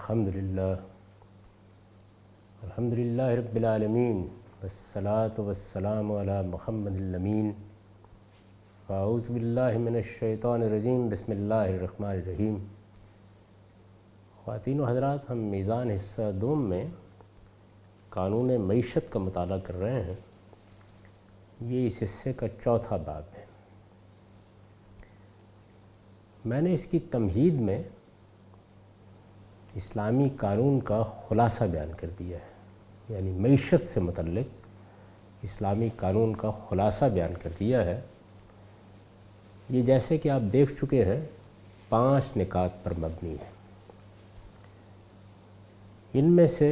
الحمدللہ رب العالمین والصلاة والسلام علی محمد الامین اعوذ باللہ من الشیطان الرجیم بسم اللہ الرحمن الرحیم۔ خواتین و حضرات، ہم میزان حصہ دوم میں قانون معیشت کا مطالعہ کر رہے ہیں۔ یہ اس حصے کا چوتھا باب ہے۔ میں نے اس کی تمہید میں اسلامی قانون کا خلاصہ بیان کر دیا ہے، یعنی معیشت سے متعلق اسلامی قانون کا خلاصہ بیان کر دیا ہے۔ یہ جیسے کہ آپ دیکھ چکے ہیں 5 نکات پر مبنی ہے۔ ان میں سے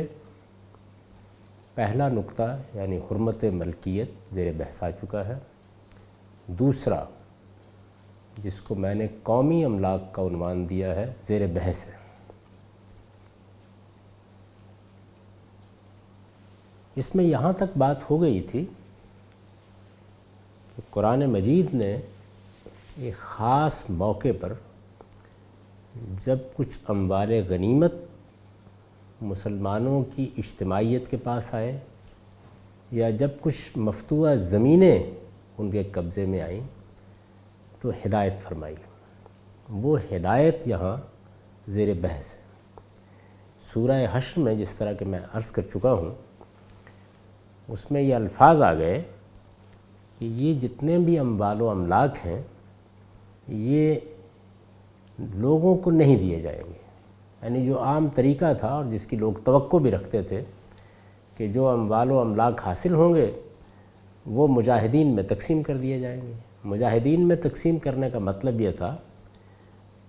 پہلا نقطہ یعنی حرمت ملکیت زیر بحث آ چکا ہے۔ دوسرا، جس کو میں نے قومی املاک کا عنوان دیا ہے، زیر بحث ہے۔ اس میں یہاں تک بات ہو گئی تھی کہ قرآن مجید نے ایک خاص موقع پر جب کچھ اموال غنیمت مسلمانوں کی اجتماعیت کے پاس آئے یا جب کچھ مفتوحہ زمینیں ان کے قبضے میں آئیں تو ہدایت فرمائی۔ وہ ہدایت یہاں زیر بحث ہے۔ سورہ حشر میں جس طرح کہ میں عرض کر چکا ہوں، اس میں یہ الفاظ آ گئے کہ یہ جتنے بھی اموال و املاک ہیں یہ لوگوں کو نہیں دیے جائیں گے، یعنی جو عام طریقہ تھا اور جس کی لوگ توقع بھی رکھتے تھے کہ جو اموال و املاک حاصل ہوں گے وہ مجاہدین میں تقسیم کر دیے جائیں گے۔ مجاہدین میں تقسیم کرنے کا مطلب یہ تھا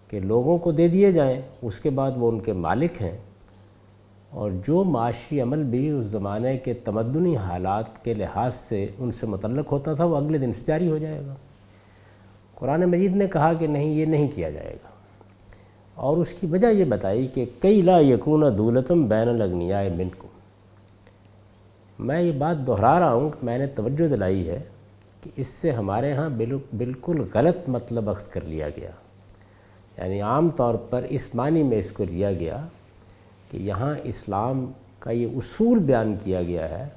کہ لوگوں کو دے دیے جائیں، اس کے بعد وہ ان کے مالک ہیں، اور جو معاشی عمل بھی اس زمانے کے تمدنی حالات کے لحاظ سے ان سے متعلق ہوتا تھا وہ اگلے دن سے جاری ہو جائے گا۔ قرآن مجید نے کہا کہ نہیں، یہ نہیں کیا جائے گا، اور اس کی وجہ یہ بتائی کہ کئی لا یکون دولتم بین الاغنیاء منکم۔ میں یہ بات دہرا رہا ہوں کہ میں نے توجہ دلائی ہے کہ اس سے ہمارے ہاں بالکل غلط مطلب اخذ کر لیا گیا، یعنی عام طور پر اس معنی میں اس کو لیا گیا کہ یہاں اسلام کا یہ اصول بیان کیا گیا ہے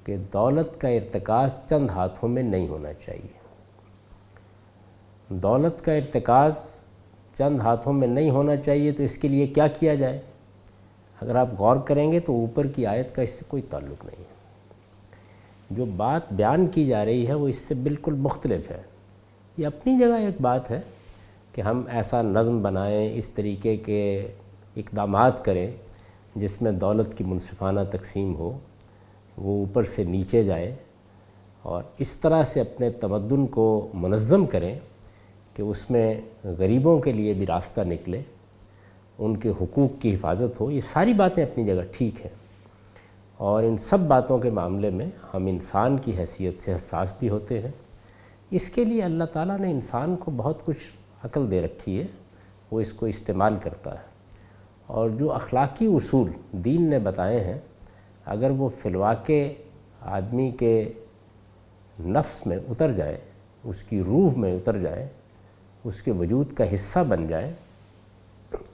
کہ دولت کا ارتکاز چند ہاتھوں میں نہیں ہونا چاہیے۔ دولت کا ارتکاز چند ہاتھوں میں نہیں ہونا چاہیے، تو اس کے لیے کیا کیا جائے؟ اگر آپ غور کریں گے تو اوپر کی آیت کا اس سے کوئی تعلق نہیں ہے۔ جو بات بیان کی جا رہی ہے وہ اس سے بالکل مختلف ہے۔ یہ اپنی جگہ ایک بات ہے کہ ہم ایسا نظم بنائیں، اس طریقے کے اقدامات کریں جس میں دولت کی منصفانہ تقسیم ہو، وہ اوپر سے نیچے جائے، اور اس طرح سے اپنے تمدن کو منظم کریں کہ اس میں غریبوں کے لیے بھی راستہ نکلے، ان کے حقوق کی حفاظت ہو۔ یہ ساری باتیں اپنی جگہ ٹھیک ہیں، اور ان سب باتوں کے معاملے میں ہم انسان کی حیثیت سے حساس بھی ہوتے ہیں۔ اس کے لیے اللہ تعالیٰ نے انسان کو بہت کچھ عقل دے رکھی ہے، وہ اس کو استعمال کرتا ہے، اور جو اخلاقی اصول دین نے بتائے ہیں اگر وہ فی الواقع آدمی کے نفس میں اتر جائے، اس کی روح میں اتر جائے، اس کے وجود کا حصہ بن جائے،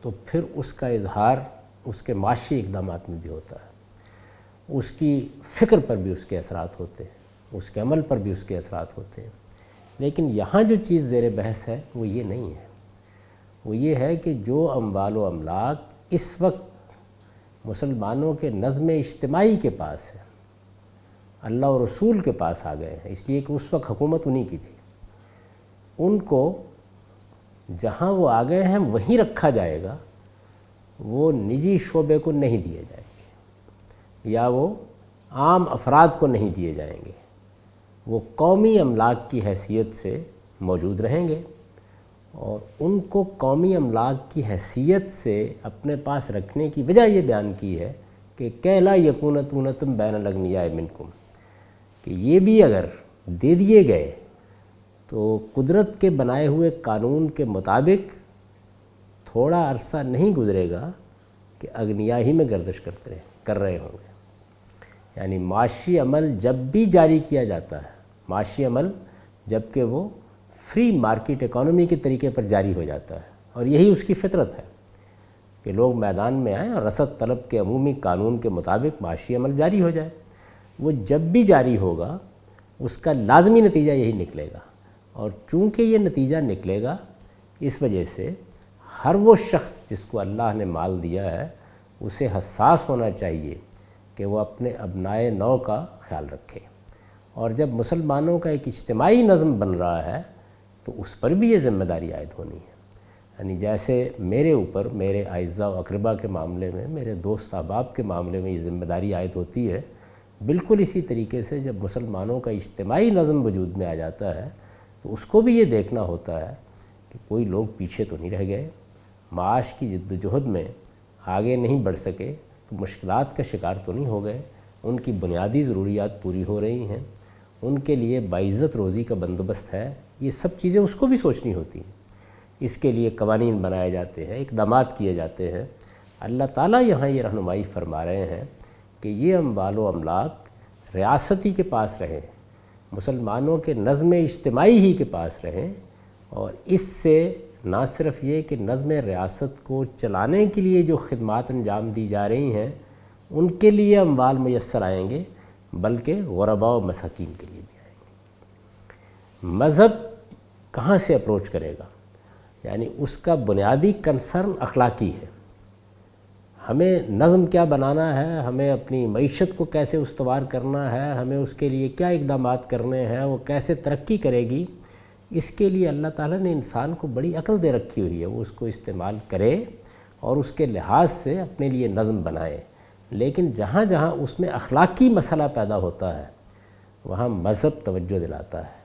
تو پھر اس کا اظہار اس کے معاشی اقدامات میں بھی ہوتا ہے، اس کی فکر پر بھی اس کے اثرات ہوتے ہیں، اس کے عمل پر بھی اس کے اثرات ہوتے ہیں۔ لیکن یہاں جو چیز زیر بحث ہے وہ یہ نہیں ہے، وہ یہ ہے کہ جو اموال و املاک اس وقت مسلمانوں کے نظم اجتماعی کے پاس ہے، اللہ اور رسول کے پاس آ گئے ہیں، اس لیے کہ اس وقت حکومت انہی کی تھی، ان کو جہاں وہ آ گئے ہیں وہیں رکھا جائے گا، وہ نجی شعبے کو نہیں دیے جائیں گے، یا وہ عام افراد کو نہیں دیے جائیں گے، وہ قومی املاک کی حیثیت سے موجود رہیں گے، اور ان کو قومی املاک کی حیثیت سے اپنے پاس رکھنے کی وجہ یہ بیان کی ہے کہ کہ لا یکون دولتم بین الاغنیاء منکم، کہ یہ بھی اگر دے دیے گئے تو قدرت کے بنائے ہوئے قانون کے مطابق تھوڑا عرصہ نہیں گزرے گا کہ اغنیاء ہی میں گردش کر رہے ہوں گے۔ یعنی معاشی عمل جب بھی جاری کیا جاتا ہے، معاشی عمل جب کہ وہ فری مارکیٹ اکانومی کے طریقے پر جاری ہو جاتا ہے، اور یہی اس کی فطرت ہے کہ لوگ میدان میں آئیں اور رسد طلب کے عمومی قانون کے مطابق معاشی عمل جاری ہو جائے۔ وہ جب بھی جاری ہوگا اس کا لازمی نتیجہ یہی نکلے گا، اور چونکہ یہ نتیجہ نکلے گا اس وجہ سے ہر وہ شخص جس کو اللہ نے مال دیا ہے اسے حساس ہونا چاہیے کہ وہ اپنے ابنائے نو کا خیال رکھے۔ اور جب مسلمانوں کا ایک اجتماعی نظم بن رہا ہے تو اس پر بھی یہ ذمہ داری عائد ہونی ہے۔ یعنی جیسے میرے اوپر میرے اعزاء و اقربا کے معاملے میں، میرے دوست احباب کے معاملے میں یہ ذمہ داری عائد ہوتی ہے، بالکل اسی طریقے سے جب مسلمانوں کا اجتماعی نظم وجود میں آ جاتا ہے تو اس کو بھی یہ دیکھنا ہوتا ہے کہ کوئی لوگ پیچھے تو نہیں رہ گئے، معاش کی جد و جہد میں آگے نہیں بڑھ سکے تو مشکلات کا شکار تو نہیں ہو گئے، ان کی بنیادی ضروریات پوری ہو رہی ہیں، ان کے لیے باعزت روزی کا بندوبست ہے۔ یہ سب چیزیں اس کو بھی سوچنی ہوتی ہیں، اس کے لیے قوانین بنائے جاتے ہیں، اقدامات کیے جاتے ہیں۔ اللہ تعالیٰ یہاں یہ رہنمائی فرما رہے ہیں کہ یہ اموال و املاک ریاستی کے پاس رہیں، مسلمانوں کے نظم اجتماعی ہی کے پاس رہیں، اور اس سے نہ صرف یہ کہ نظم ریاست کو چلانے کے لیے جو خدمات انجام دی جا رہی ہیں ان کے لیے اموال میسر آئیں گے، بلکہ غرباء و مساکین کے لیے بھی آئیں گے۔ مذہب کہاں سے اپروچ کرے گا؟ یعنی اس کا بنیادی کنسرن اخلاقی ہے، ہمیں نظم کیا بنانا ہے، ہمیں اپنی معیشت کو کیسے استوار کرنا ہے، ہمیں اس کے لیے کیا اقدامات کرنے ہیں، وہ کیسے ترقی کرے گی، اس کے لیے اللہ تعالیٰ نے انسان کو بڑی عقل دے رکھی ہوئی ہے، وہ اس کو استعمال کرے اور اس کے لحاظ سے اپنے لیے نظم بنائے۔ لیکن جہاں جہاں اس میں اخلاقی مسئلہ پیدا ہوتا ہے وہاں مذہب توجہ دلاتا ہے،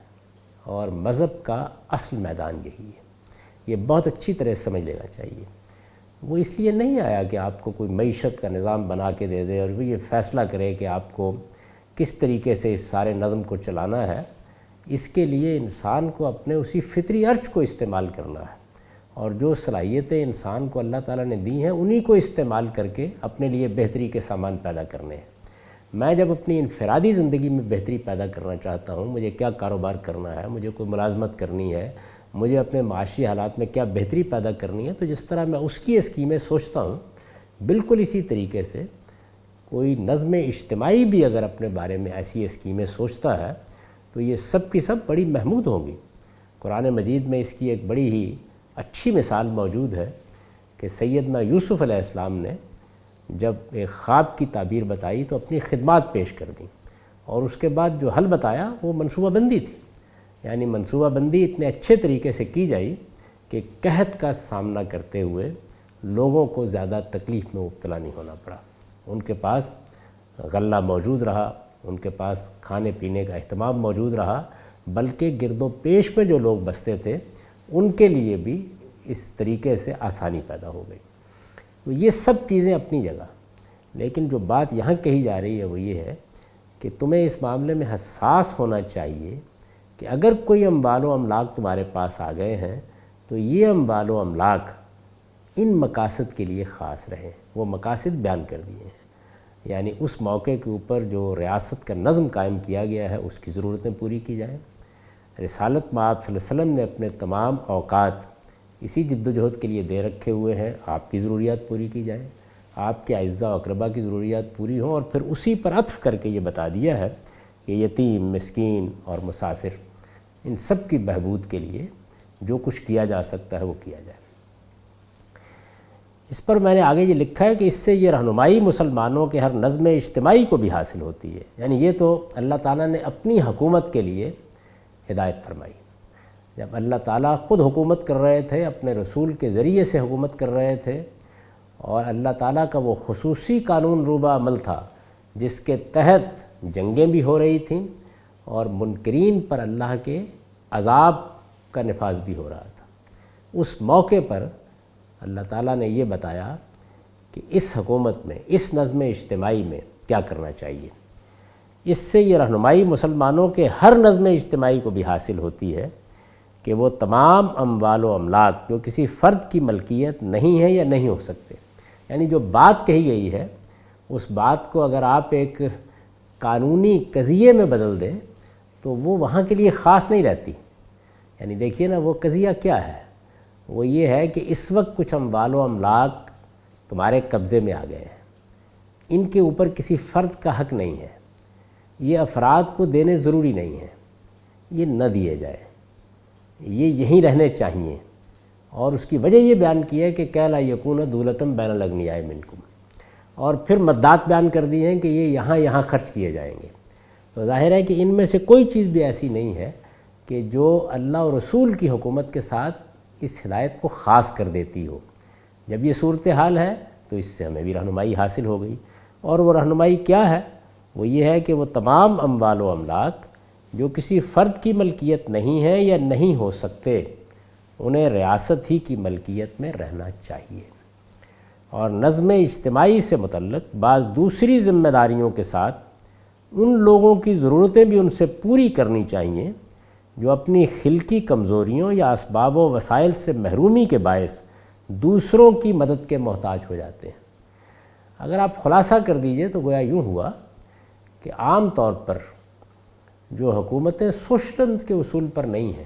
اور مذہب کا اصل میدان یہی ہے۔ یہ بہت اچھی طرح سمجھ لینا چاہیے۔ وہ اس لیے نہیں آیا کہ آپ کو کوئی معیشت کا نظام بنا کے دے دے اور وہ یہ فیصلہ کرے کہ آپ کو کس طریقے سے اس سارے نظم کو چلانا ہے۔ اس کے لیے انسان کو اپنے اسی فطری ارج کو استعمال کرنا ہے، اور جو صلاحیتیں انسان کو اللہ تعالیٰ نے دی ہیں انہی کو استعمال کر کے اپنے لیے بہتری کے سامان پیدا کرنے ہیں۔ میں جب اپنی انفرادی زندگی میں بہتری پیدا کرنا چاہتا ہوں، مجھے کیا کاروبار کرنا ہے، مجھے کوئی ملازمت کرنی ہے، مجھے اپنے معاشی حالات میں کیا بہتری پیدا کرنی ہے، تو جس طرح میں اس کی اسکیمیں سوچتا ہوں بالکل اسی طریقے سے کوئی نظم اجتماعی بھی اگر اپنے بارے میں ایسی اسکیمیں سوچتا ہے تو یہ سب کی سب بڑی محمود ہوں گی۔ قرآن مجید میں اس کی ایک بڑی ہی اچھی مثال موجود ہے کہ سیدنا یوسف علیہ السلام نے جب ایک خواب کی تعبیر بتائی تو اپنی خدمات پیش کر دیں، اور اس کے بعد جو حل بتایا وہ منصوبہ بندی تھی۔ یعنی منصوبہ بندی اتنے اچھے طریقے سے کی جائی کہ قحط کا سامنا کرتے ہوئے لوگوں کو زیادہ تکلیف میں مبتلا نہیں ہونا پڑا، ان کے پاس غلہ موجود رہا، ان کے پاس کھانے پینے کا اہتمام موجود رہا، بلکہ گرد و پیش میں جو لوگ بستے تھے ان کے لیے بھی اس طریقے سے آسانی پیدا ہو گئی۔ تو یہ سب چیزیں اپنی جگہ، لیکن جو بات یہاں کہی جا رہی ہے وہ یہ ہے کہ تمہیں اس معاملے میں حساس ہونا چاہیے کہ اگر کوئی اموال و املاک تمہارے پاس آ گئے ہیں تو یہ اموال و املاک ان مقاصد کے لیے خاص رہیں۔ وہ مقاصد بیان کر دیے ہیں، یعنی اس موقع کے اوپر جو ریاست کا نظم قائم کیا گیا ہے اس کی ضرورتیں پوری کی جائیں۔ رسالت مآب صلی اللہ علیہ وسلم نے اپنے تمام اوقات اسی جد و جہد کے لیے دے رکھے ہوئے ہیں، آپ کی ضروریات پوری کی جائیں، آپ کے اعزاء و اقربا کی ضروریات پوری ہوں، اور پھر اسی پر عطف کر کے یہ بتا دیا ہے کہ یتیم، مسکین اور مسافر، ان سب کی بہبود کے لیے جو کچھ کیا جا سکتا ہے وہ کیا جائے۔ اس پر میں نے آگے یہ لکھا ہے کہ اس سے یہ رہنمائی مسلمانوں کے ہر نظم اجتماعی کو بھی حاصل ہوتی ہے۔ یعنی یہ تو اللہ تعالیٰ نے اپنی حکومت کے لیے ہدایت فرمائی۔ جب اللہ تعالیٰ خود حکومت کر رہے تھے، اپنے رسول کے ذریعے سے حکومت کر رہے تھے، اور اللہ تعالیٰ کا وہ خصوصی قانون روبہ عمل تھا جس کے تحت جنگیں بھی ہو رہی تھیں اور منکرین پر اللہ کے عذاب کا نفاذ بھی ہو رہا تھا، اس موقع پر اللہ تعالیٰ نے یہ بتایا کہ اس حکومت میں، اس نظم اجتماعی میں کیا کرنا چاہیے۔ اس سے یہ رہنمائی مسلمانوں کے ہر نظم اجتماعی کو بھی حاصل ہوتی ہے کہ وہ تمام اموال و املاک جو کسی فرد کی ملکیت نہیں ہے یا نہیں ہو سکتے، یعنی جو بات کہی گئی ہے اس بات کو اگر آپ ایک قانونی قضیے میں بدل دیں تو وہ وہاں کے لیے خاص نہیں رہتی۔ یعنی دیکھیے نا، وہ قضیہ کیا ہے؟ وہ یہ ہے کہ اس وقت کچھ اموال و املاک تمہارے قبضے میں آ گئے ہیں، ان کے اوپر کسی فرد کا حق نہیں ہے، یہ افراد کو دینے ضروری نہیں ہے، یہ نہ دیے جائے، یہ یہیں رہنے چاہیے۔ اور اس کی وجہ یہ بیان کی ہے کہ کہ لا یکون دولتم بین الاغنیاء منکم، اور پھر مدات بیان کر دی ہیں کہ یہ یہاں خرچ کیے جائیں گے۔ تو ظاہر ہے کہ ان میں سے کوئی چیز بھی ایسی نہیں ہے کہ جو اللہ اور رسول کی حکومت کے ساتھ اس ہدایت کو خاص کر دیتی ہو۔ جب یہ صورتحال ہے تو اس سے ہمیں بھی رہنمائی حاصل ہو گئی، اور وہ رہنمائی کیا ہے؟ وہ یہ ہے کہ وہ تمام اموال و املاک جو کسی فرد کی ملکیت نہیں ہے یا نہیں ہو سکتے، انہیں ریاست ہی کی ملکیت میں رہنا چاہیے، اور نظم اجتماعی سے متعلق بعض دوسری ذمہ داریوں کے ساتھ ان لوگوں کی ضرورتیں بھی ان سے پوری کرنی چاہیے جو اپنی خلقی کمزوریوں یا اسباب و وسائل سے محرومی کے باعث دوسروں کی مدد کے محتاج ہو جاتے ہیں۔ اگر آپ خلاصہ کر دیجئے تو گویا یوں ہوا کہ عام طور پر جو حکومتیں سوشلزم کے اصول پر نہیں ہیں،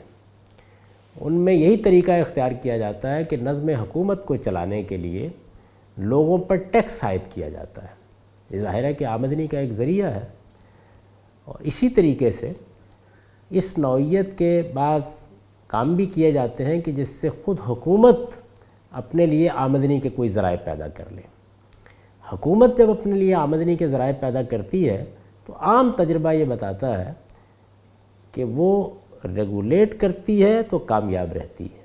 ان میں یہی طریقہ اختیار کیا جاتا ہے کہ نظم حکومت کو چلانے کے لیے لوگوں پر ٹیکس عائد کیا جاتا ہے۔ یہ ظاہر ہے کہ آمدنی کا ایک ذریعہ ہے، اور اسی طریقے سے اس نوعیت کے بعض کام بھی کیے جاتے ہیں کہ جس سے خود حکومت اپنے لیے آمدنی کے کوئی ذرائع پیدا کر لے۔ حکومت جب اپنے لیے آمدنی کے ذرائع پیدا کرتی ہے تو عام تجربہ یہ بتاتا ہے کہ وہ ریگولیٹ کرتی ہے تو کامیاب رہتی ہے،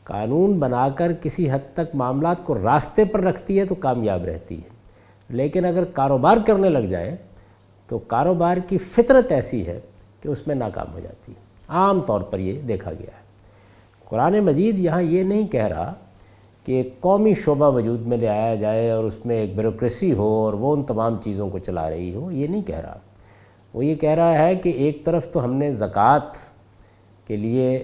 قانون بنا کر کسی حد تک معاملات کو راستے پر رکھتی ہے تو کامیاب رہتی ہے، لیکن اگر کاروبار کرنے لگ جائے تو کاروبار کی فطرت ایسی ہے کہ اس میں ناکام ہو جاتی ہے۔ عام طور پر یہ دیکھا گیا ہے۔ قرآن مجید یہاں یہ نہیں کہہ رہا کہ ایک قومی شعبہ وجود میں لے آیا جائے اور اس میں ایک بیوروکریسی ہو اور وہ ان تمام چیزوں کو چلا رہی ہو، یہ نہیں کہہ رہا۔ وہ یہ کہہ رہا ہے کہ ایک طرف تو ہم نے زکوٰۃ کے لیے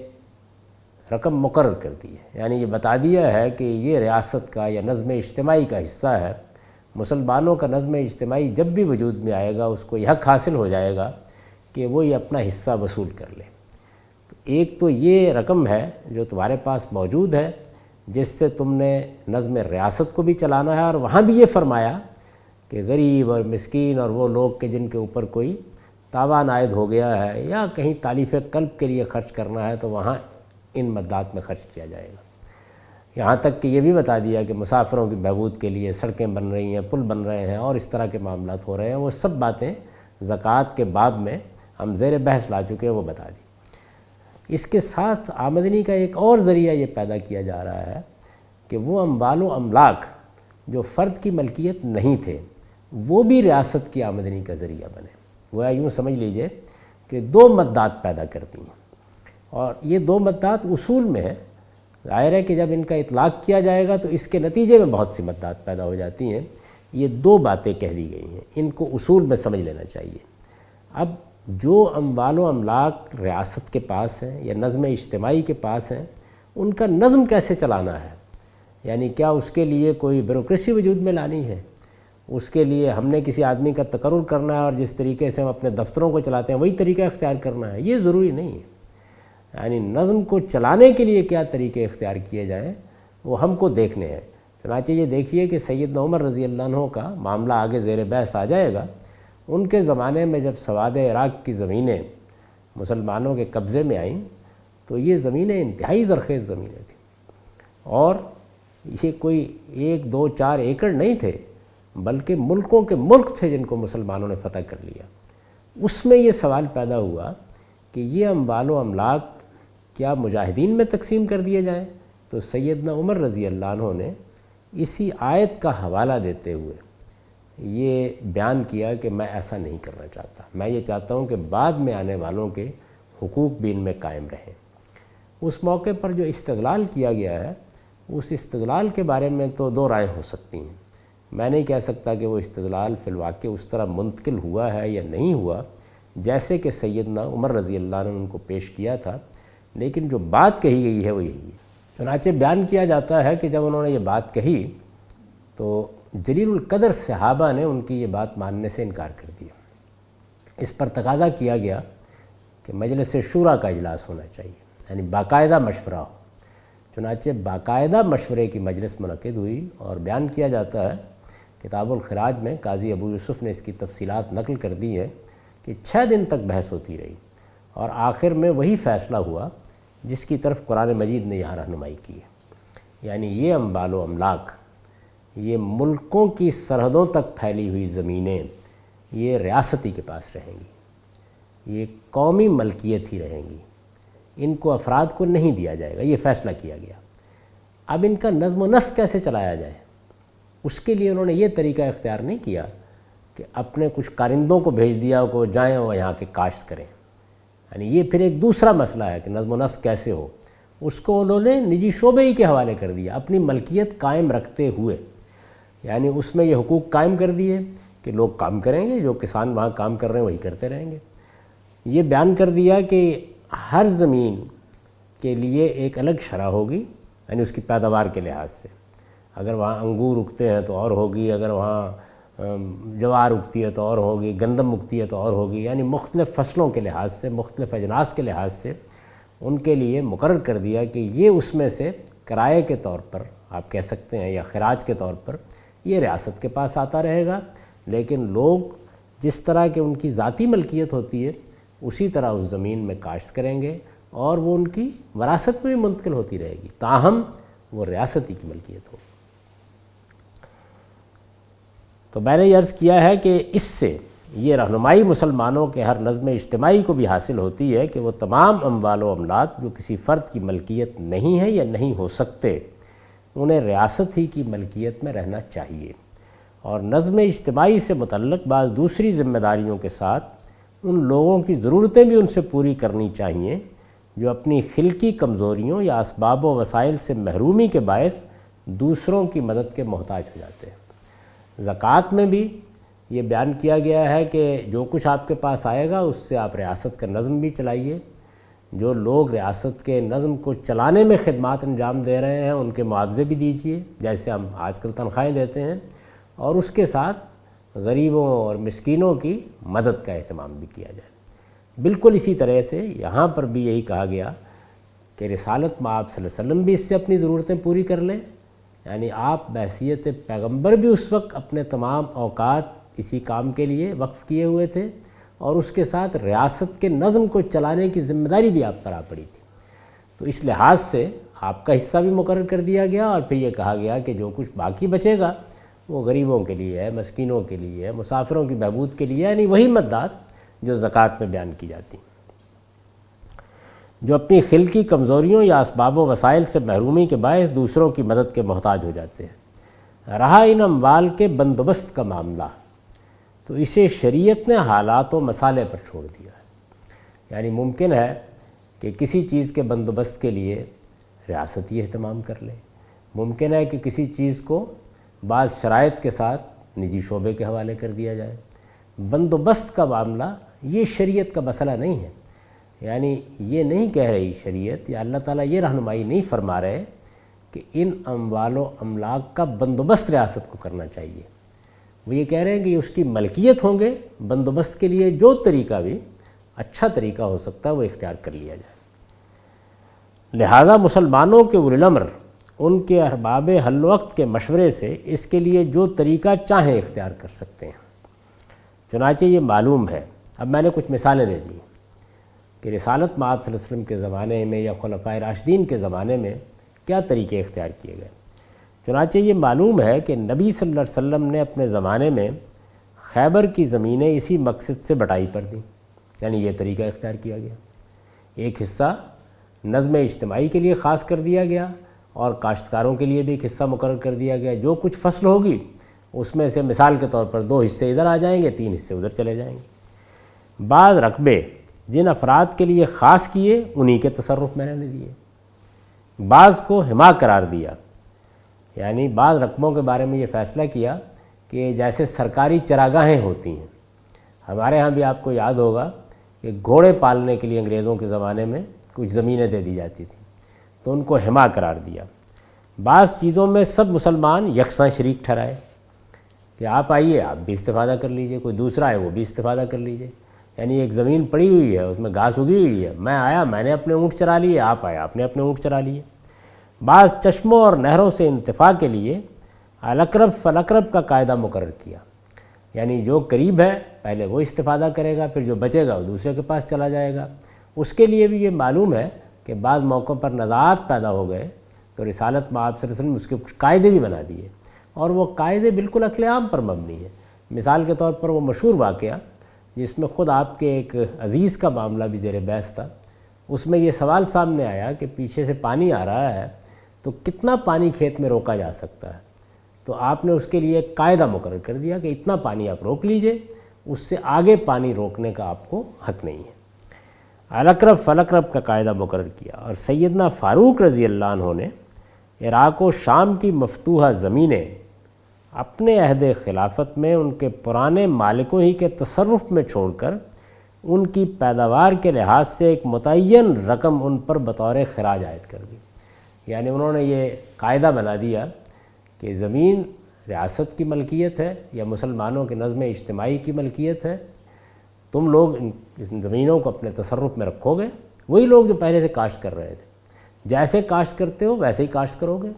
رقم مقرر کر دی ہے، یعنی یہ بتا دیا ہے کہ یہ ریاست کا یا نظم اجتماعی کا حصہ ہے، مسلمانوں کا نظم اجتماعی جب بھی وجود میں آئے گا اس کو یہ حق حاصل ہو جائے گا کہ وہ یہ اپنا حصہ وصول کر لے۔ تو ایک تو یہ رقم ہے جو تمہارے پاس موجود ہے جس سے تم نے نظم ریاست کو بھی چلانا ہے، اور وہاں بھی یہ فرمایا کہ غریب اور مسکین اور وہ لوگ کہ جن کے اوپر کوئی تاوان عائد ہو گیا ہے یا کہیں تالیف قلب کے لیے خرچ کرنا ہے تو وہاں ان مدات میں خرچ کیا جائے گا۔ یہاں تک کہ یہ بھی بتا دیا کہ مسافروں کی بہبود کے لیے سڑکیں بن رہی ہیں، پل بن رہے ہیں اور اس طرح کے معاملات ہو رہے ہیں، وہ سب باتیں زکوٰۃ کے باب میں ہم زیر بحث لا چکے ہیں، وہ بتا دی۔ اس کے ساتھ آمدنی کا ایک اور ذریعہ یہ پیدا کیا جا رہا ہے کہ وہ اموال و املاک جو فرد کی ملکیت نہیں تھے وہ بھی ریاست کی آمدنی کا ذریعہ بنے۔ وہ یوں سمجھ لیجئے کہ دو مدات پیدا کرتی ہیں، اور یہ دو مدات اصول میں ہیں۔ ظاہر ہے کہ جب ان کا اطلاق کیا جائے گا تو اس کے نتیجے میں بہت سی مدات پیدا ہو جاتی ہیں۔ یہ دو باتیں کہہ دی گئی ہیں، ان کو اصول میں سمجھ لینا چاہیے۔ اب جو اموال و املاک ریاست کے پاس ہیں یا نظم اجتماعی کے پاس ہیں، ان کا نظم کیسے چلانا ہے، یعنی کیا اس کے لیے کوئی بیوروکریسی وجود میں لانی ہے، اس کے لیے ہم نے کسی آدمی کا تقرر کرنا ہے اور جس طریقے سے ہم اپنے دفتروں کو چلاتے ہیں وہی طریقہ اختیار کرنا ہے، یہ ضروری نہیں ہے۔ یعنی نظم کو چلانے کے لیے کیا طریقے اختیار کیے جائیں وہ ہم کو دیکھنے ہیں۔ چنانچہ یہ دیکھیے کہ سیدنا عمر رضی اللہ عنہ کا معاملہ آگے زیر بحث آ جائے گا۔ ان کے زمانے میں جب سواد عراق کی زمینیں مسلمانوں کے قبضے میں آئیں تو یہ زمینیں انتہائی زرخیز زمینیں تھیں، اور یہ کوئی 1 2 4 ایکڑ نہیں تھے، بلکہ ملکوں کے ملک تھے جن کو مسلمانوں نے فتح کر لیا۔ اس میں یہ سوال پیدا ہوا کہ یہ اموال و املاک کیا مجاہدین میں تقسیم کر دیے جائیں؟ تو سیدنا عمر رضی اللہ عنہ نے اسی آیت کا حوالہ دیتے ہوئے یہ بیان کیا کہ میں ایسا نہیں کرنا چاہتا، میں یہ چاہتا ہوں کہ بعد میں آنے والوں کے حقوق بھی ان میں قائم رہیں۔ اس موقع پر جو استدلال کیا گیا ہے اس استدلال کے بارے میں تو دو رائے ہو سکتی ہیں۔ میں نہیں کہہ سکتا کہ وہ استدلال فی الواقع اس طرح منتقل ہوا ہے یا نہیں ہوا جیسے کہ سیدنا عمر رضی اللہ عنہ نے ان کو پیش کیا تھا، لیکن جو بات کہی گئی ہے وہ یہی ہے۔ چنانچہ بیان کیا جاتا ہے کہ جب انہوں نے یہ بات کہی تو جلیل القدر صحابہ نے ان کی یہ بات ماننے سے انکار کر دیا۔ اس پر تقاضا کیا گیا کہ مجلس شورا کا اجلاس ہونا چاہیے، یعنی باقاعدہ مشورہ ہو۔ چنانچہ باقاعدہ مشورے کی مجلس منعقد ہوئی اور بیان کیا جاتا ہے کتاب الخراج میں، قاضی ابو یوسف نے اس کی تفصیلات نقل کر دی ہے کہ 6 دن تک بحث ہوتی رہی اور آخر میں وہی فیصلہ ہوا جس کی طرف قرآن مجید نے یہاں رہنمائی کی ہے، یعنی یہ اموال و املاک، یہ ملکوں کی سرحدوں تک پھیلی ہوئی زمینیں یہ ریاستی کے پاس رہیں گی، یہ قومی ملکیت ہی رہیں گی، ان کو افراد کو نہیں دیا جائے گا، یہ فیصلہ کیا گیا۔ اب ان کا نظم و نسق کیسے چلایا جائے، اس کے لیے انہوں نے یہ طریقہ اختیار نہیں کیا کہ اپنے کچھ کارندوں کو بھیج دیا کو جائیں اور یہاں کے کاشت کریں، یعنی یہ پھر ایک دوسرا مسئلہ ہے کہ نظم و نسق کیسے ہو، اس کو انہوں نے نجی شعبے ہی کے حوالے کر دیا، اپنی ملکیت قائم رکھتے ہوئے، یعنی اس میں یہ حقوق قائم کر دیے کہ لوگ کام کریں گے، جو کسان وہاں کام کر رہے ہیں وہی کرتے رہیں گے۔ یہ بیان کر دیا کہ ہر زمین کے لیے ایک الگ شرح ہوگی، یعنی اس کی پیداوار کے لحاظ سے، اگر وہاں انگور اگتے ہیں تو اور ہوگی، اگر وہاں جوار اگتی ہے تو اور ہوگی، گندم اگتی ہے تو اور ہوگی، یعنی مختلف فصلوں کے لحاظ سے، مختلف اجناس کے لحاظ سے ان کے لیے مقرر کر دیا کہ یہ اس میں سے کرائے کے طور پر آپ کہہ سکتے ہیں یا خراج کے طور پر یہ ریاست کے پاس آتا رہے گا، لیکن لوگ جس طرح کہ ان کی ذاتی ملکیت ہوتی ہے اسی طرح اس زمین میں کاشت کریں گے اور وہ ان کی وراثت میں بھی منتقل ہوتی رہے گی، تاہم وہ ریاستی کی ملکیت ہو۔ تو میں نے یہ عرض کیا ہے کہ اس سے یہ رہنمائی مسلمانوں کے ہر نظم اجتماعی کو بھی حاصل ہوتی ہے کہ وہ تمام اموال و املاک جو کسی فرد کی ملکیت نہیں ہے یا نہیں ہو سکتے، انہیں ریاست ہی کی ملکیت میں رہنا چاہیے، اور نظم اجتماعی سے متعلق بعض دوسری ذمہ داریوں کے ساتھ ان لوگوں کی ضرورتیں بھی ان سے پوری کرنی چاہیے جو اپنی خلقی کمزوریوں یا اسباب و وسائل سے محرومی کے باعث دوسروں کی مدد کے محتاج ہو جاتے ہیں۔ زکوٰۃ میں بھی یہ بیان کیا گیا ہے کہ جو کچھ آپ کے پاس آئے گا اس سے آپ ریاست کا نظم بھی چلائیے، جو لوگ ریاست کے نظم کو چلانے میں خدمات انجام دے رہے ہیں ان کے معاوضے بھی دیجیے، جیسے ہم آج کل تنخواہیں دیتے ہیں، اور اس کے ساتھ غریبوں اور مسکینوں کی مدد کا اہتمام بھی کیا جائے۔ بالکل اسی طرح سے یہاں پر بھی یہی کہا گیا کہ رسالت مآب صلی اللہ علیہ وسلم بھی اس سے اپنی ضرورتیں پوری کر لیں، یعنی آپ بحیثیت پیغمبر بھی اس وقت اپنے تمام اوقات اسی کام کے لیے وقف کیے ہوئے تھے، اور اس کے ساتھ ریاست کے نظم کو چلانے کی ذمہ داری بھی آپ پر آ پڑی تھی۔ تو اس لحاظ سے آپ کا حصہ بھی مقرر کر دیا گیا، اور پھر یہ کہا گیا کہ جو کچھ باقی بچے گا وہ غریبوں کے لیے ہے، مسکینوں کے لیے ہے، مسافروں کی بہبود کے لیے ہے، یعنی وہی مددات جو زکوٰۃ میں بیان کی جاتی ہیں۔ جو اپنی خلقی کمزوریوں یا اسباب و وسائل سے محرومی کے باعث دوسروں کی مدد کے محتاج ہو جاتے ہیں۔ رہا ان اموال کے بندوبست کا معاملہ، تو اسے شریعت نے حالات و مسالے پر چھوڑ دیا ہے، یعنی ممکن ہے کہ کسی چیز کے بندوبست کے لیے ریاست ہی اہتمام کر لے، ممکن ہے کہ کسی چیز کو بعض شرائط کے ساتھ نجی شعبے کے حوالے کر دیا جائے۔ بندوبست کا معاملہ یہ شریعت کا مسئلہ نہیں ہے، یعنی یہ نہیں کہہ رہی شریعت یا اللہ تعالیٰ یہ رہنمائی نہیں فرما رہے کہ ان اموال و املاک کا بندوبست ریاست کو کرنا چاہیے، وہ یہ کہہ رہے ہیں کہ اس کی ملکیت ہوں گے، بندوبست کے لیے جو طریقہ بھی اچھا طریقہ ہو سکتا ہے وہ اختیار کر لیا جائے۔ لہٰذا مسلمانوں کے اولی الامر ان کے ارباب حل وقت کے مشورے سے اس کے لیے جو طریقہ چاہیں اختیار کر سکتے ہیں۔ چنانچہ یہ معلوم ہے، اب میں نے کچھ مثالیں دے دی کہ رسالت مآب صلی اللہ علیہ وسلم کے زمانے میں یا خلفائے راشدین کے زمانے میں کیا طریقے اختیار کیے گئے۔ چنانچہ یہ معلوم ہے کہ نبی صلی اللہ علیہ وسلم نے اپنے زمانے میں خیبر کی زمینیں اسی مقصد سے بٹائی پر دیں، یعنی یہ طریقہ اختیار کیا گیا۔ ایک حصہ نظم اجتماعی کے لیے خاص کر دیا گیا اور کاشتکاروں کے لیے بھی ایک حصہ مقرر کر دیا گیا، جو کچھ فصل ہوگی اس میں سے مثال کے طور پر 2 حصے ادھر آ جائیں گے، 3 حصے ادھر چلے جائیں گے۔ بعض رقبے جن افراد کے لیے خاص کیے انہی کے تصرف میں نے دیے، بعض کو حما قرار دیا، یعنی بعض رقبوں کے بارے میں یہ فیصلہ کیا کہ جیسے سرکاری چراگاہیں ہوتی ہیں، ہمارے ہاں بھی آپ کو یاد ہوگا کہ گھوڑے پالنے کے لیے انگریزوں کے زمانے میں کچھ زمینیں دے دی جاتی تھیں، تو ان کو حما قرار دیا۔ بعض چیزوں میں سب مسلمان یکساں شریک ٹھہرائے کہ آپ آئیے، آپ بھی استفادہ کر لیجئے، کوئی دوسرا ہے وہ بھی استفادہ کر لیجئے، یعنی ایک زمین پڑی ہوئی ہے اس میں گھاس اگی ہوئی ہے، میں آیا میں نے اپنے اونٹ چرا لیے، آپ آئے آپ نے اپنے اونٹ چرا لیے۔ بعض چشموں اور نہروں سے انتفاع کے لیے الاقرب فالاقرب کا قاعدہ مقرر کیا، یعنی جو قریب ہے پہلے وہ استفادہ کرے گا، پھر جو بچے گا وہ دوسرے کے پاس چلا جائے گا۔ اس کے لیے بھی یہ معلوم ہے کہ بعض موقعوں پر نزاعات پیدا ہو گئے تو رسالت مآب صلی اللہ علیہ وسلم اس کے کچھ قاعدے بھی بنا دیے، اور وہ قاعدے بالکل عقل عام پر مبنی ہیں۔ مثال کے طور پر وہ مشہور واقعہ جس میں خود آپ کے ایک عزیز کا معاملہ بھی زیر بحث تھا، اس میں یہ سوال سامنے آیا کہ پیچھے سے پانی آ رہا ہے تو کتنا پانی کھیت میں روکا جا سکتا ہے، تو آپ نے اس کے لیے ایک قاعدہ مقرر کر دیا کہ اتنا پانی آپ روک لیجئے، اس سے آگے پانی روکنے کا آپ کو حق نہیں ہے۔ الاقرب فالاقرب کا قاعدہ مقرر کیا، اور سیدنا فاروق رضی اللہ عنہ نے عراق و شام کی مفتوحہ زمینیں اپنے عہد خلافت میں ان کے پرانے مالکوں ہی کے تصرف میں چھوڑ کر ان کی پیداوار کے لحاظ سے ایک متعین رقم ان پر بطور خراج عائد کر دی۔ یعنی انہوں نے یہ قاعدہ بنا دیا کہ زمین ریاست کی ملکیت ہے یا مسلمانوں کے نظم اجتماعی کی ملکیت ہے، تم لوگ ان زمینوں کو اپنے تصرف میں رکھو گے، وہی لوگ جو پہلے سے کاشت کر رہے تھے، جیسے کاشت کرتے ہو ویسے ہی کاشت کرو گے،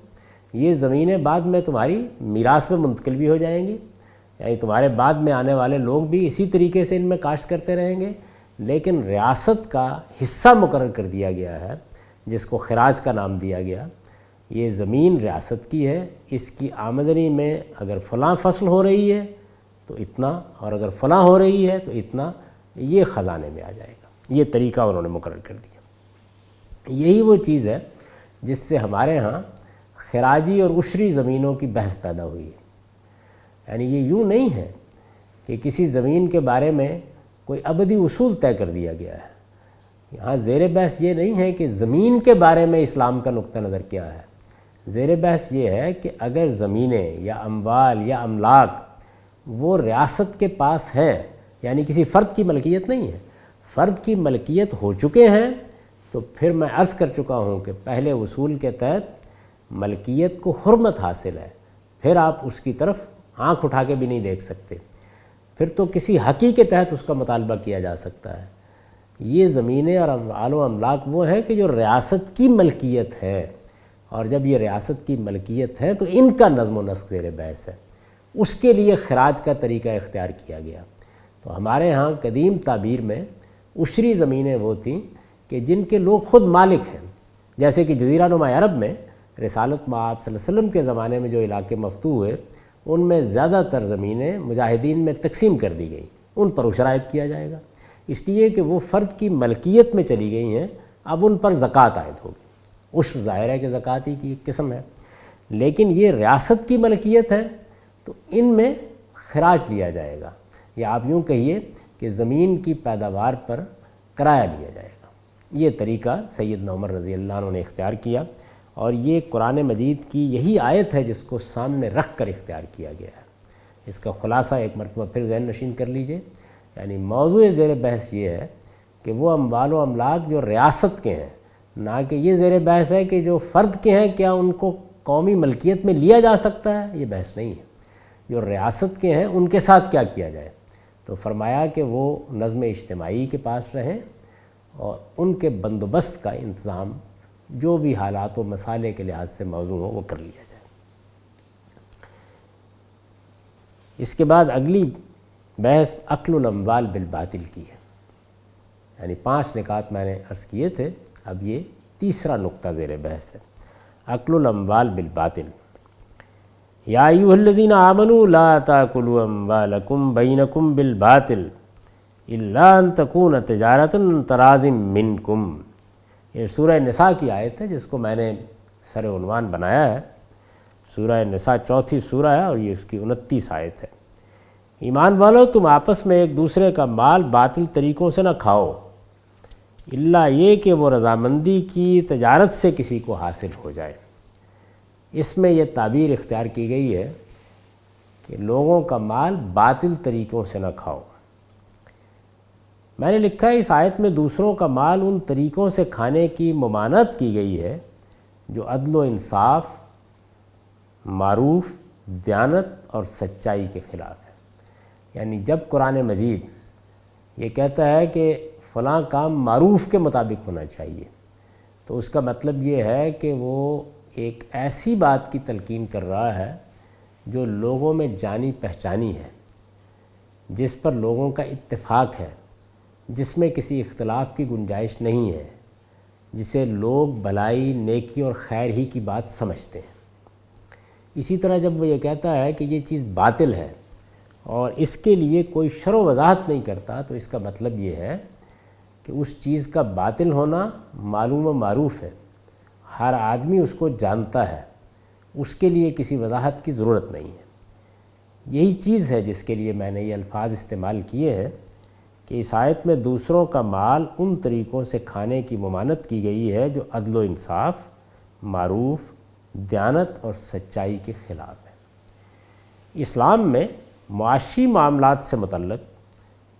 یہ زمینیں بعد میں تمہاری میراث میں منتقل بھی ہو جائیں گی، یعنی تمہارے بعد میں آنے والے لوگ بھی اسی طریقے سے ان میں کاشت کرتے رہیں گے، لیکن ریاست کا حصہ مقرر کر دیا گیا ہے جس کو خراج کا نام دیا گیا۔ یہ زمین ریاست کی ہے، اس کی آمدنی میں اگر فلاں فصل ہو رہی ہے تو اتنا، اور اگر فلاں ہو رہی ہے تو اتنا، یہ خزانے میں آ جائے گا۔ یہ طریقہ انہوں نے مقرر کر دیا۔ یہی وہ چیز ہے جس سے ہمارے ہاں خراجی اور عشری زمینوں کی بحث پیدا ہوئی ہے۔ یعنی یہ یوں نہیں ہے کہ کسی زمین کے بارے میں کوئی ابدی اصول طے کر دیا گیا ہے۔ یہاں زیر بحث یہ نہیں ہے کہ زمین کے بارے میں اسلام کا نقطہ نظر کیا ہے، زیر بحث یہ ہے کہ اگر زمینیں یا اموال یا املاک وہ ریاست کے پاس ہیں، یعنی کسی فرد کی ملکیت نہیں ہے، فرد کی ملکیت ہو چکے ہیں، تو پھر میں عرض کر چکا ہوں کہ پہلے اصول کے تحت ملکیت کو حرمت حاصل ہے، پھر آپ اس کی طرف آنکھ اٹھا کے بھی نہیں دیکھ سکتے، پھر تو کسی حقی کے تحت اس کا مطالبہ کیا جا سکتا ہے۔ یہ زمینیں اور اموال و املاک وہ ہیں کہ جو ریاست کی ملکیت ہے، اور جب یہ ریاست کی ملکیت ہے تو ان کا نظم و نسق زیر بحث ہے، اس کے لیے خراج کا طریقہ اختیار کیا گیا۔ تو ہمارے ہاں قدیم تعبیر میں عشری زمینیں وہ تھیں کہ جن کے لوگ خود مالک ہیں، جیسے کہ جزیرہ نما عرب میں رسالت مآب صلی اللہ علیہ وسلم کے زمانے میں جو علاقے مفتوح ہوئے ان میں زیادہ تر زمینیں مجاہدین میں تقسیم کر دی گئیں، ان پر عشر عائد کیا جائے گا، اس لیے کہ وہ فرد کی ملکیت میں چلی گئی ہیں، اب ان پر زکوٰۃ عائد ہوگی۔ عشر ظاہر ہے کہ زکوٰۃ ہی کی ایک قسم ہے، لیکن یہ ریاست کی ملکیت ہے تو ان میں خراج لیا جائے گا، یا آپ یوں کہیے کہ زمین کی پیداوار پر کرایہ لیا جائے گا۔ یہ طریقہ سیدنا عمر رضی اللہ عنہ نے اختیار کیا، اور یہ قرآن مجید کی یہی آیت ہے جس کو سامنے رکھ کر اختیار کیا گیا ہے۔ اس کا خلاصہ ایک مرتبہ پھر ذہن نشین کر لیجئے، یعنی موضوع زیر بحث یہ ہے کہ وہ اموال و املاک جو ریاست کے ہیں، نہ کہ یہ زیر بحث ہے کہ جو فرد کے ہیں کیا ان کو قومی ملکیت میں لیا جا سکتا ہے، یہ بحث نہیں ہے۔ جو ریاست کے ہیں ان کے ساتھ کیا کیا جائے، تو فرمایا کہ وہ نظم اجتماعی کے پاس رہیں اور ان کے بندوبست کا انتظام جو بھی حالات و مسائل کے لحاظ سے موضوع ہو وہ کر لیا جائے۔ اس کے بعد اگلی بحث اکل الاموال بالباطل کی ہے، یعنی 5 نکات میں نے عرض کیے تھے، اب یہ تیسرا نقطہ زیر بحث ہے، اکل الاموال بالباطل۔ یا ایھا الذین آمنوا لا تاکلوا اموالکم بینکم بالباطل الا ان تکون تجارۃ عن تراض منکم۔ یہ سورہ نساء کی آیت ہے جس کو میں نے سر عنوان بنایا ہے۔ سورہ نساء 4 سورہ ہے اور یہ اس کی 29 آیت ہے۔ ایمان والو، تم آپس میں ایک دوسرے کا مال باطل طریقوں سے نہ کھاؤ، الا یہ کہ وہ رضامندی کی تجارت سے کسی کو حاصل ہو جائے۔ اس میں یہ تعبیر اختیار کی گئی ہے کہ لوگوں کا مال باطل طریقوں سے نہ کھاؤ۔ میں نے لکھا ہے اس آیت میں دوسروں کا مال ان طریقوں سے کھانے کی ممانعت کی گئی ہے جو عدل و انصاف، معروف، دیانت اور سچائی کے خلاف ہے۔ یعنی جب قرآن مجید یہ کہتا ہے کہ فلاں کام معروف کے مطابق ہونا چاہیے، تو اس کا مطلب یہ ہے کہ وہ ایک ایسی بات کی تلقین کر رہا ہے جو لوگوں میں جانی پہچانی ہے، جس پر لوگوں کا اتفاق ہے، جس میں کسی اختلاف کی گنجائش نہیں ہے، جسے لوگ بھلائی، نیکی اور خیر ہی کی بات سمجھتے ہیں۔ اسی طرح جب وہ یہ کہتا ہے کہ یہ چیز باطل ہے اور اس کے لیے کوئی شرح و وضاحت نہیں کرتا، تو اس کا مطلب یہ ہے کہ اس چیز کا باطل ہونا معلوم و معروف ہے، ہر آدمی اس کو جانتا ہے، اس کے لیے کسی وضاحت کی ضرورت نہیں ہے۔ یہی چیز ہے جس کے لیے میں نے یہ الفاظ استعمال کیے ہیں کہ اس آیت میں دوسروں کا مال ان طریقوں سے کھانے کی ممانعت کی گئی ہے جو عدل و انصاف، معروف، دیانت اور سچائی کے خلاف ہے۔ اسلام میں معاشی معاملات سے متعلق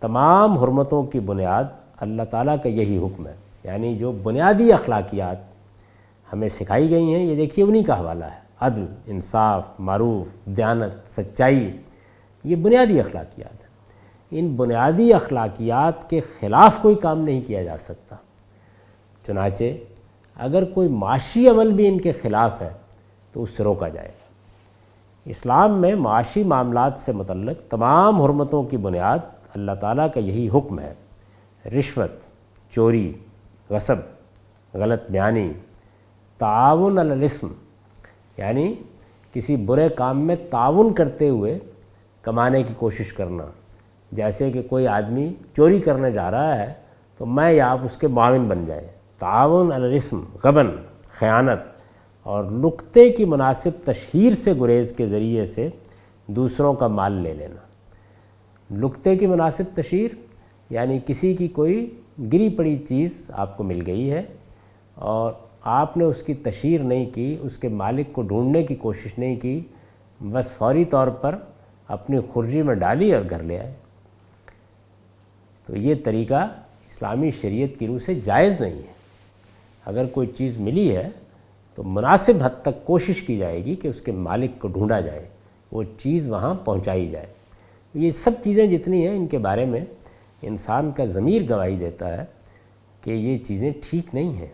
تمام حرمتوں کی بنیاد اللہ تعالیٰ کا یہی حکم ہے، یعنی جو بنیادی اخلاقیات ہمیں سکھائی گئی ہیں، یہ دیکھیے انہی کا حوالہ ہے۔ عدل، انصاف، معروف، دیانت، سچائی، یہ بنیادی اخلاقیات ہیں۔ ان بنیادی اخلاقیات کے خلاف کوئی کام نہیں کیا جا سکتا۔ چنانچہ اگر کوئی معاشی عمل بھی ان کے خلاف ہے تو اس سے روکا جائے گا۔ اسلام میں معاشی معاملات سے متعلق تمام حرمتوں کی بنیاد اللہ تعالیٰ کا یہی حکم ہے۔ رشوت، چوری، غصب، غلط بیانی، تعاون علی الاسم، یعنی کسی برے کام میں تعاون کرتے ہوئے کمانے کی کوشش کرنا، جیسے کہ کوئی آدمی چوری کرنے جا رہا ہے تو میں یا آپ اس کے معاون بن جائیں۔ تعاون علی الاسم، غبن، خیانت اور لقطے کی مناسب تشہیر سے گریز کے ذریعے سے دوسروں کا مال لے لینا۔ لقطے کی مناسب تشہیر یعنی کسی کی کوئی گری پڑی چیز آپ کو مل گئی ہے اور آپ نے اس کی تشہیر نہیں کی، اس کے مالک کو ڈھونڈنے کی کوشش نہیں کی، بس فوری طور پر اپنی خرجی میں ڈالی اور گھر لے آئے، تو یہ طریقہ اسلامی شریعت کی روح سے جائز نہیں ہے۔ اگر کوئی چیز ملی ہے تو مناسب حد تک کوشش کی جائے گی کہ اس کے مالک کو ڈھونڈا جائے، وہ چیز وہاں پہنچائی جائے۔ یہ سب چیزیں جتنی ہیں ان کے بارے میں انسان کا ضمیر گواہی دیتا ہے کہ یہ چیزیں ٹھیک نہیں ہیں،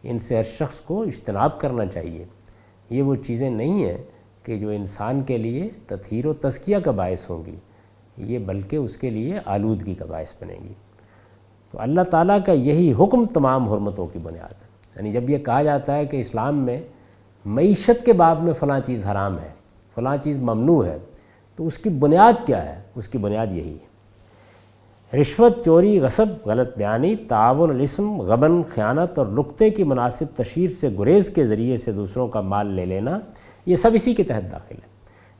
ان سے ہر شخص کو اجتناب کرنا چاہیے۔ یہ وہ چیزیں نہیں ہیں کہ جو انسان کے لیے تطہیر و تزکیہ کا باعث ہوں گی، یہ بلکہ اس کے لیے آلودگی کا باعث بنیں گی۔ تو اللہ تعالیٰ کا یہی حکم تمام حرمتوں کی بنیاد ہے۔ یعنی جب یہ کہا جاتا ہے کہ اسلام میں معیشت کے باب میں فلاں چیز حرام ہے، فلاں چیز ممنوع ہے، تو اس کی بنیاد کیا ہے؟ اس کی بنیاد یہی ہے۔ رشوت، چوری، غصب، غلط بیانی، تعاون علی الاسم، غبن، خیانت اور لقطے کی مناسب تشہیر سے گریز کے ذریعے سے دوسروں کا مال لے لینا، یہ سب اسی کے تحت داخل ہے۔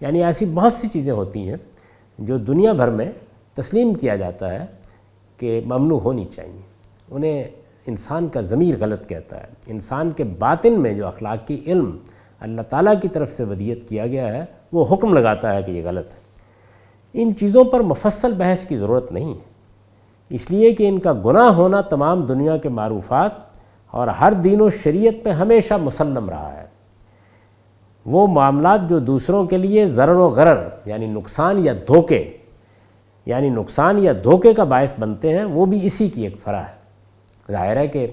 یعنی ایسی بہت سی چیزیں ہوتی ہیں جو دنیا بھر میں تسلیم کیا جاتا ہے کہ ممنوع ہونی چاہیے، انہیں انسان کا ضمیر غلط کہتا ہے۔ انسان کے باطن میں جو اخلاقی علم اللہ تعالیٰ کی طرف سے ودیت کیا گیا ہے وہ حکم لگاتا ہے کہ یہ غلط ہے۔ ان چیزوں پر مفصل بحث کی ضرورت نہیں ہے، اس لیے کہ ان کا گناہ ہونا تمام دنیا کے معروفات اور ہر دین و شریعت میں ہمیشہ مسلم رہا ہے۔ وہ معاملات جو دوسروں کے لیے ضرر و غرر یعنی نقصان یا دھوکے کا باعث بنتے ہیں، وہ بھی اسی کی ایک فرع ہے۔ ظاہر ہے کہ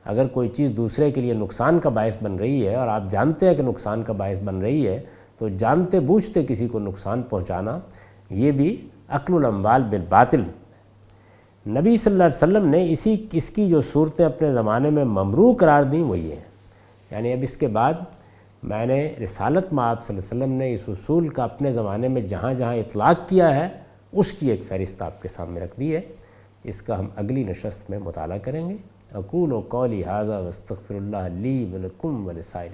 اگر کوئی چیز دوسرے کے لیے نقصان کا باعث بن رہی ہے اور آپ جانتے ہیں کہ نقصان کا باعث بن رہی ہے، تو جانتے بوجھتے کسی کو نقصان پہنچانا یہ بھی اکل الاموال بالباطل۔ نبی صلی اللہ علیہ وسلم نے اس کی جو صورتیں اپنے زمانے میں ممنوع قرار دیں وہ یہ ہیں۔ یعنی اب اس کے بعد میں نے رسالت میں آپ صلی اللہ علیہ وسلم نے اس اصول کا اپنے زمانے میں جہاں جہاں اطلاق کیا ہے اس کی ایک فہرست آپ کے سامنے رکھ دی ہے۔ اس کا ہم اگلی نشست میں مطالعہ کریں گے۔ اقول قولی ھذا واستغفر اللہ لی ولکم ولسائر